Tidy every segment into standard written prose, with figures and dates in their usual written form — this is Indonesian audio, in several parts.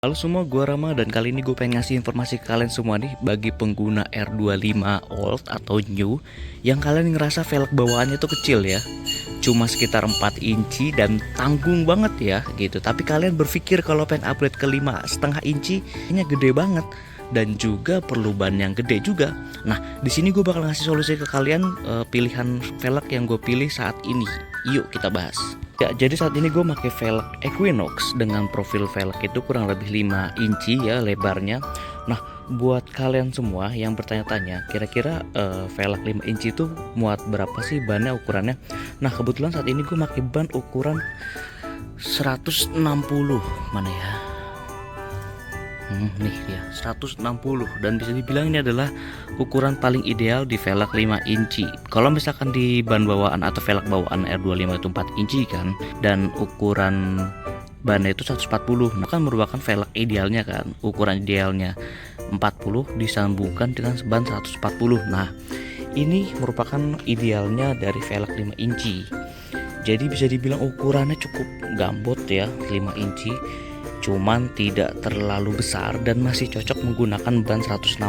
Halo semua, gua Rama dan kali ini gue pengen ngasih informasi ke kalian semua nih bagi pengguna R25 Old atau New yang kalian ngerasa velg bawaannya tuh kecil ya. Cuma sekitar 4 inci dan tanggung banget ya gitu. Tapi kalian berpikir kalau pengen upgrade ke 5,5 inci ini gede banget dan juga perlu ban yang gede juga. Nah, di sini gue bakal ngasih solusi ke kalian pilihan velg yang gue pilih saat ini. Yuk kita bahas. Ya, jadi saat ini gue pakai velg Equinox dengan profil velg itu kurang lebih 5 inci ya lebarnya. Nah, buat kalian semua yang bertanya-tanya, kira-kira velg 5 inci itu muat berapa sih bannya ukurannya? Nah, kebetulan saat ini gue pakai ban ukuran 160. Mana ya? Nih dia 160 dan bisa dibilang ini adalah ukuran paling ideal di velg 5 inci. Kalau misalkan di ban bawaan atau velg bawaan R25 itu 4 inci kan, dan ukuran bannya itu 140, nah kan merupakan velg idealnya kan. Ukuran idealnya 40 disambungkan dengan ban 140. Nah, ini merupakan idealnya dari velg 5 inci. Jadi bisa dibilang ukurannya cukup gambot ya, 5 inci. Cuman tidak terlalu besar dan masih cocok menggunakan ban 160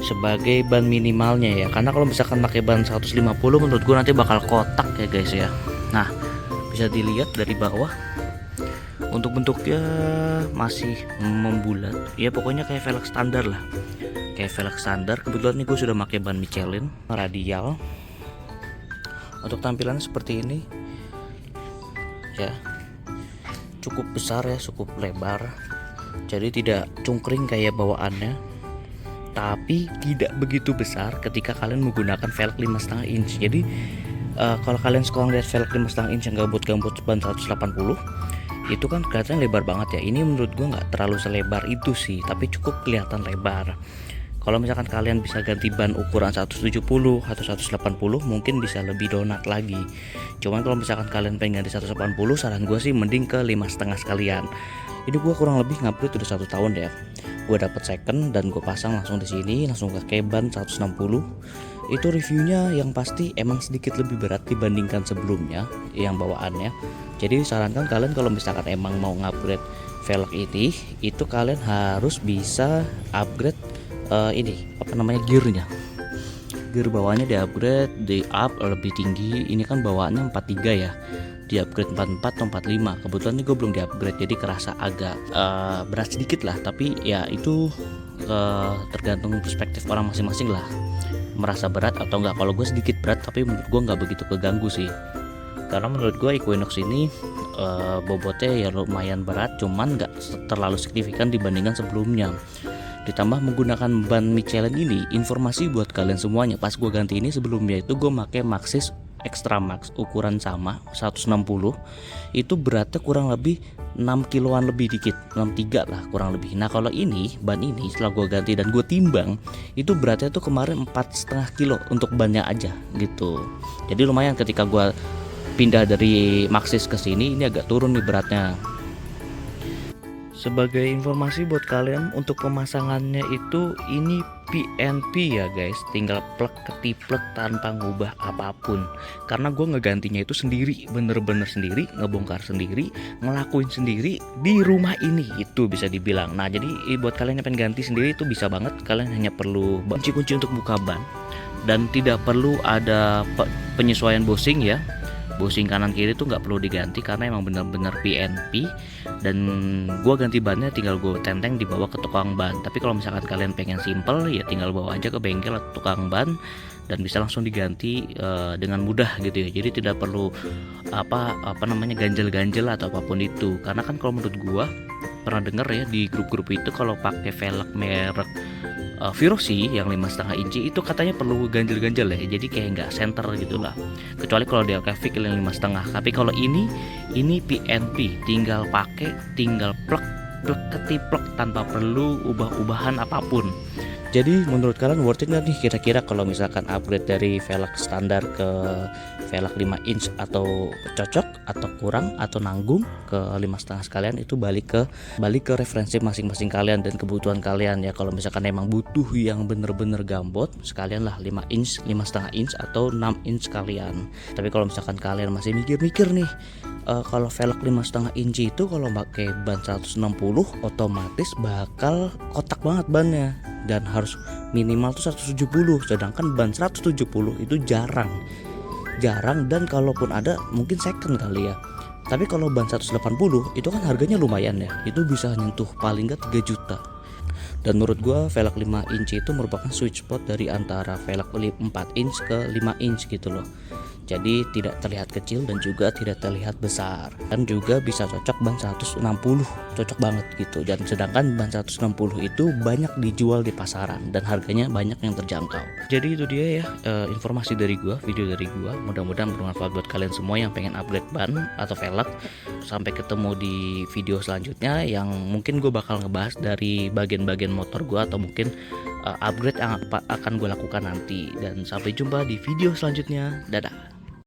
sebagai ban minimalnya ya. Karena kalau misalkan pakai ban 150 menurut gue nanti bakal kotak ya guys ya. Nah, bisa dilihat dari bawah untuk bentuknya masih membulat ya, pokoknya kayak velg standar lah, kayak velg standar. Kebetulan nih gue sudah pakai ban Michelin radial. Untuk tampilan seperti ini ya, cukup besar ya, cukup lebar, jadi tidak cungkring kayak bawaannya, tapi tidak begitu besar ketika kalian menggunakan velg 5,5 inch. Jadi kalau kalian suka ngeliat velg 5,5 inch yang gambut-gambut ban 180 itu kan kelihatan lebar banget ya. Ini menurut gua nggak terlalu selebar itu sih, tapi cukup kelihatan lebar. Kalau misalkan kalian bisa ganti ban ukuran 170 atau 180 mungkin bisa lebih donat lagi. Cuman kalau misalkan kalian pengen ganti 180, saran gue sih mending ke 5,5 sekalian. Ini gue kurang lebih ngupgrade udah 1 tahun deh. Gue dapet second dan gue pasang langsung di sini, langsung pakai ban 160. Itu reviewnya yang pasti emang sedikit lebih berat dibandingkan sebelumnya yang bawaannya. Jadi sarankan kalian kalau misalkan emang mau ngupgrade velg ini, itu kalian harus bisa upgrade ini apa namanya, gearnya. Gear bawahnya di upgrade, di up lebih tinggi. Ini kan bawaannya 43 ya, di upgrade 44 atau 45. Kebetulan ini gue belum di upgrade jadi kerasa agak berat sedikit lah, tapi ya itu tergantung perspektif orang masing-masing lah, merasa berat atau enggak. Kalau gue sedikit berat, tapi menurut gue nggak begitu keganggu sih, karena menurut gue Equinox ini bobotnya ya lumayan berat, cuman nggak terlalu signifikan dibandingkan sebelumnya. Ditambah menggunakan ban Michelin ini, informasi buat kalian semuanya, pas gue ganti ini sebelumnya itu gue pakai Maxxis Extra Max ukuran sama 160, itu beratnya kurang lebih 6 kiloan lebih dikit, 63 lah kurang lebih. Nah kalau ini ban ini setelah gue ganti dan gue timbang, itu beratnya tuh kemarin 4,5 kilo untuk bannya aja gitu. Jadi lumayan ketika gue pindah dari Maxxis ke sini, ini agak turun nih beratnya. Sebagai informasi buat kalian, untuk pemasangannya itu ini PNP ya guys, tinggal plug ketiplek tanpa ngubah apapun. Karena gue ngegantinya itu sendiri, bener-bener sendiri, ngebongkar sendiri, ngelakuin sendiri di rumah ini, itu bisa dibilang. Nah jadi buat kalian yang pengen ganti sendiri itu bisa banget. Kalian hanya perlu kunci-kunci untuk buka ban dan tidak perlu ada penyesuaian bushing ya. Bushing kanan kiri tuh nggak perlu diganti karena emang benar-benar PNP. Dan gua ganti bannya tinggal gue tenteng dibawa ke tukang ban. Tapi kalau misalkan kalian pengen simple ya tinggal bawa aja ke bengkel atau tukang ban dan bisa langsung diganti dengan mudah gitu ya. Jadi tidak perlu apa namanya ganjel-ganjel atau apapun itu. Karena kan kalau menurut gua pernah denger ya di grup-grup itu, kalau pakai velg merek Virosi yang 5,5 inci itu katanya perlu ganjel-ganjel ya, jadi kayak nggak center gitu lah, kecuali kalau dia Kevik yang 5,5. Tapi kalau ini PNP, tinggal pakai, tinggal plug ketiplek tanpa perlu ubah-ubahan apapun. Jadi menurut kalian worth it nggak nih kira-kira kalau misalkan upgrade dari velg standar ke velg 5 inch, atau cocok atau kurang atau nanggung ke 5,5 sekalian? Itu balik ke referensi masing-masing kalian dan kebutuhan kalian ya. Kalau misalkan emang butuh yang bener-bener gambot, sekalian lah 5 inch, 5,5 inch atau 6 inch sekalian. Tapi kalau misalkan kalian masih mikir-mikir nih, kalau velg 5,5 inci itu kalau pakai ban 160 otomatis bakal kotak banget bannya dan harus minimal tuh 170, sedangkan ban 170 itu jarang dan kalaupun ada mungkin second kali ya. Tapi kalau ban 180 itu kan harganya lumayan ya, itu bisa nyentuh paling gak 3 juta. Dan menurut gua velg 5 inci itu merupakan sweet spot dari antara velg 4 inch ke 5 inch gitu loh. Jadi tidak terlihat kecil dan juga tidak terlihat besar, dan juga bisa cocok ban 160, cocok banget gitu. Dan sedangkan ban 160 itu banyak dijual di pasaran dan harganya banyak yang terjangkau. Jadi itu dia ya, informasi dari gua, video dari gua. Mudah-mudahan bermanfaat buat kalian semua yang pengen upgrade ban atau velg. Sampai ketemu di video selanjutnya yang mungkin gue bakal ngebahas dari bagian-bagian motor gua atau mungkin upgrade yang akan gue lakukan nanti. Dan sampai jumpa di video selanjutnya. Dadah.